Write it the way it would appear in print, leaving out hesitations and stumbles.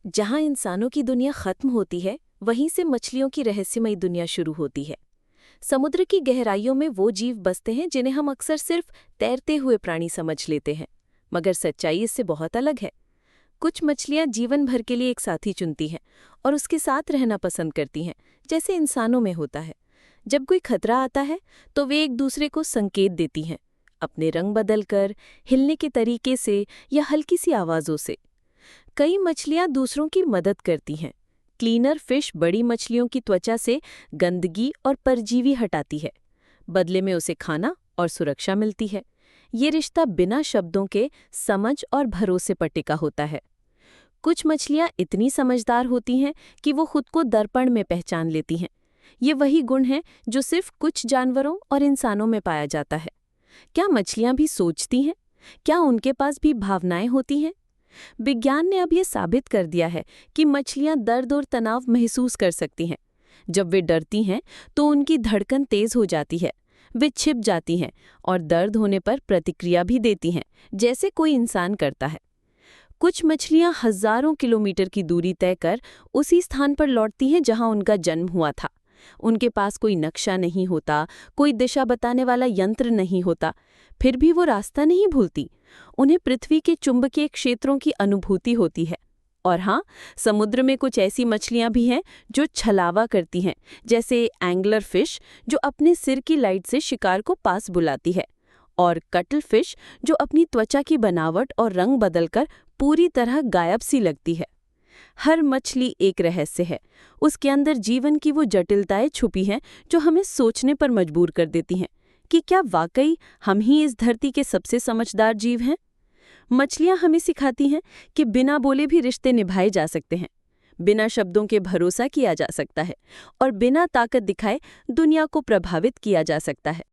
जहाँ इंसानों की दुनिया खत्म होती है, वहीं से मछलियों की रहस्यमयी दुनिया शुरू होती है। समुद्र की गहराइयों में वो जीव बसते हैं जिन्हें हम अक्सर सिर्फ तैरते हुए प्राणी समझ लेते हैं, मगर सच्चाई इससे बहुत अलग है। कुछ मछलियाँ जीवन भर के लिए एक साथी चुनती हैं और उसके साथ रहना पसंद करती हैं, जैसे इंसानों में होता है। जब कोई खतरा आता है, तो वे एक दूसरे को संकेत देती हैं, अपने रंग बदलकर, हिलने के तरीके से या हल्की सी आवाज़ों से। कई मछलियां दूसरों की मदद करती हैं। क्लीनर फिश बड़ी मछलियों की त्वचा से गंदगी और परजीवी हटाती है। बदले में उसे खाना और सुरक्षा मिलती है। ये रिश्ता बिना शब्दों के समझ और भरोसे पर टिका होता है। कुछ मछलियां इतनी समझदार होती हैं कि वो खुद को दर्पण में पहचान लेती हैं। ये वही गुण है जो सिर्फ कुछ जानवरों और इंसानों में पाया जाता है। क्या मछलियां भी सोचती हैं? क्या उनके पास भी भावनाएं होती हैं? विज्ञान ने अब ये साबित कर दिया है कि मछलियां दर्द और तनाव महसूस कर सकती हैं। जब वे डरती हैं तो उनकी धड़कन तेज हो जाती है, वे छिप जाती हैं और दर्द होने पर प्रतिक्रिया भी देती हैं, जैसे कोई इंसान करता है। कुछ मछलियां हजारों किलोमीटर की दूरी तय कर उसी स्थान पर लौटती हैं जहां उनका जन्म हुआ था। उनके पास कोई नक्शा नहीं होता, कोई दिशा बताने वाला यंत्र नहीं होता, फिर भी वो रास्ता नहीं भूलती। उन्हें पृथ्वी के चुंबकीय क्षेत्रों की अनुभूति होती है। और हाँ, समुद्र में कुछ ऐसी मछलियां भी हैं जो छलावा करती हैं, जैसे एंगलर फिश जो अपने सिर की लाइट से शिकार को पास बुलाती है, और कटल फिश जो अपनी त्वचा की बनावट और रंग बदलकर पूरी तरह गायब सी लगती है। हर मछली एक रहस्य है। उसके अंदर जीवन की वो जटिलताएं छुपी हैं जो हमें सोचने पर मजबूर कर देती हैं कि क्या वाकई हम ही इस धरती के सबसे समझदार जीव हैं। मछलियां हमें सिखाती हैं कि बिना बोले भी रिश्ते निभाए जा सकते हैं, बिना शब्दों के भरोसा किया जा सकता है और बिना ताकत दिखाए दुनिया को प्रभावित किया जा सकता है।